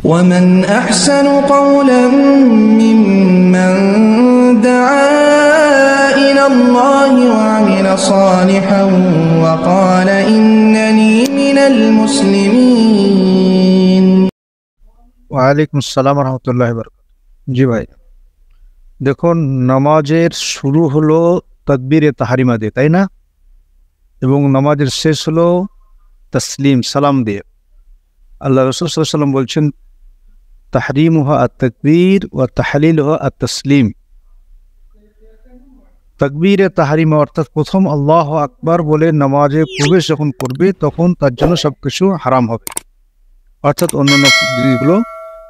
ومن أحسن قولا ممن دعا إلى الله وعمل صالحا وقال إنني من المسلمين। ওয়ালাইকুম আসসালাম রহমতুল্লাহ বারাকাতুহু। জি ভাই, দেখুন, নামাজের শুরু হলো তাকবীরে তাহরিমা দিয়ে, তাই না? এবং নামাজের শেষ হলো তসলিম, সালাম দিয়ে। আল্লাহ রাসূল সাল্লাল্লাহু আলাইহি ওয়াসাল্লাম বলছেন, তাহরিমুহা আত-তাকবীর ওয়া তাহলিলুহা আত-তাসলিম। তাকবীরে তাহরিমা অর্থাৎ প্রথম আল্লাহু আকবার বলে নামাজে প্রবেশ যখন করবে তখন তার জন্য সবকিছু হারাম হবে, অর্থাৎ অন্যান্য জিনিসগুলো,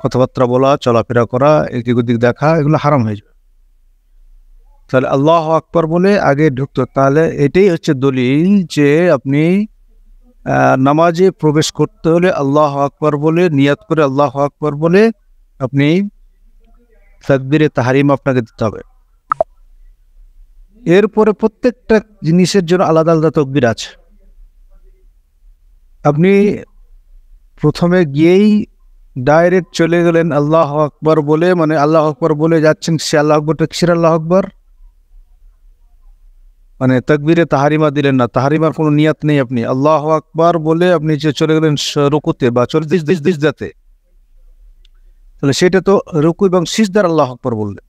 কথাবার্তা বলা, চলাফেরা করা, এদিক ওদিক দেখা, এগুলো হারাম হয়ে যাবে। তাহলে আল্লাহু আকবার বলে আগে ঢুকতো। তাহলে এটাই হচ্ছে দলিল যে আপনি নামাজে প্রবেশ করতে হলে আল্লাহু আকবার বলে নিয়াত করে আল্লাহু আকবার বলে আপনি তাকবীরে তাহরিমা আপনাকে দিতে হবে। এরপরে প্রত্যেকটা জিনিসের জন্য আলাদা আলাদা তাকবীর আছে। আপনি প্রথমে গিয়েই ডাইরেক্ট চলে গেলেন আল্লাহু আকবার বলে, মানে আল্লাহু আকবার বলে যাচ্ছেন, সে আল্লাহু আকবরটা কিসের আল্লাহু আকবার? মানে তাকবীরে তাহরিমা দিলেন না, তাহরিমার কোনো নিয়াত নেই। আপনি আল্লাহু আকবার বলে আপনি যে চলে গেলেন রুকুতে বা চলে সিজদাতে, তাহলে সেটা তো রুকু এবং সিজদার আল্লাহু আকবার বললেন,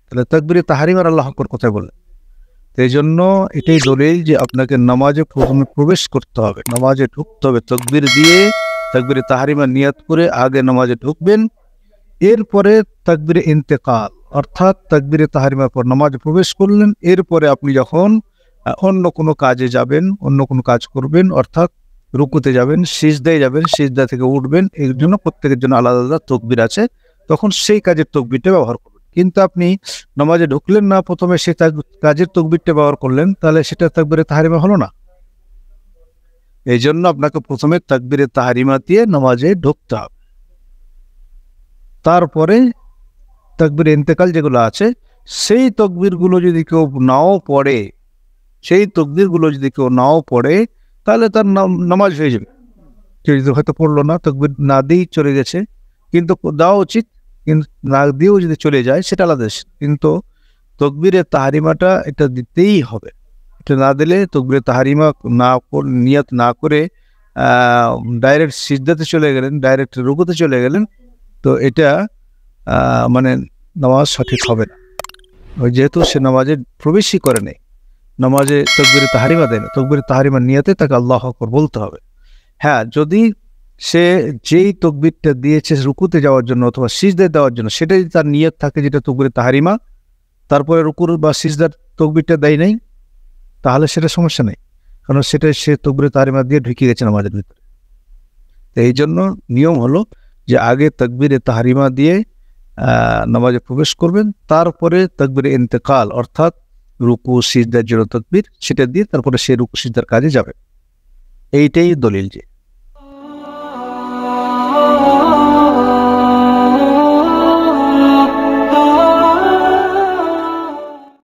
তাহলে তাকবীরে তাহরিমার আল্লাহু আকবার কোথায় বললেন? এই জন্য এটাই দলিল যে আপনাকে নামাজে প্রথমে প্রবেশ করতে হবে, নামাজে ঢুকতে হবে তাকবীর দিয়ে, তাকবীরে তাহরিমা নিয়াত করে আগে নামাজে ঢুকবেন। এরপরে তাকবীরে ইন্তেকাল, অর্থাৎ তাকবীরে তাহরিমার পর নামাজে প্রবেশ করলেন, এরপরে আপনি যখন অন্য কোনো কাজে যাবেন, অন্য কোনো কাজ করবেন, অর্থাৎ রুকুতে যাবেন, সিজদায় যাবেন, সিজদা থেকে উঠবেন, এর জন্য প্রত্যেকের জন্য আলাদা আলাদা তাকবীর আছে, তখন সেই কাজের তাকবীরটা ব্যবহার করবেন। কিন্তু আপনি নামাজে ঢুকলেন না, প্রথমে সেই কাজের তাকবীরটা ব্যবহার করলেন, তাহলে সেটা তাকবীরে তাহরিমা হলো না। এই জন্য আপনাকে প্রথমে তাকবীরে তাহরিমা দিয়ে নামাজে ঢুকতে হবে। তারপরে তাকবীরে ইন্তেকাল যেগুলো আছে, সেই তাকবীরগুলো যদি কেউ নাও পড়ে, সেই তাকবীরগুলো যদি কেউ নাও পড়ে, তাহলে তার নামাজ হয়ে যাবে। কেউ যদি হয়তো পড়লো না, তাকবীর না দিয়েই চলে গেছে, কিন্তু দেওয়া উচিত, কিন্তু না দিয়েও যদি চলে যায় সেটা আলাদা। কিন্তু তাকবীরে তাহরিমাটা এটা দিতেই হবে। এটা না দিলে, তাকবীরে তাহরিমা না নিয়াত না করে ডাইরেক্ট সিজদাতে চলে গেলেন, ডাইরেক্ট রুকুতে চলে গেলেন, তো এটা মানে নামাজ সঠিক হবে না। ওই যেহেতু সে নামাজে প্রবেশই করে নেই, নামাজে তাকবীরে তাহরিমা দেয় না, তাকবীরে তাহরিমা নিয়াতে তাকে আল্লাহু আকবার বলতে হবে। হ্যাঁ, যদি সে যেই তাকবীরটা দিয়েছে রুকুতে যাওয়ার জন্য অথবা সিজদায় দেওয়ার জন্য, সেটাই তার নিয়ত থাকে যেটা তাকবীরে তাহরিমা, তারপরে রুকুর বা সিজদার তাকবীরটা দেয় নাই, তাহলে সেটা সমস্যা নেই, কারণ সেটা সে তাকবীরে তাহরিমা দিয়ে ঢুকে গেছে নামাজের ভিতরে। তো এই জন্য নিয়ম হলো যে আগে তাকবীরে তাহরিমা দিয়ে নামাজে প্রবেশ করবেন, তারপরে তাকবীরে ইন্তেকাল অর্থাৎ রুকু সিজদার জন্য তাকবীর, সেটা দিয়ে তারপরে সে রুকু সিজদার কাজে যাবে। এইটাই দলিল। যে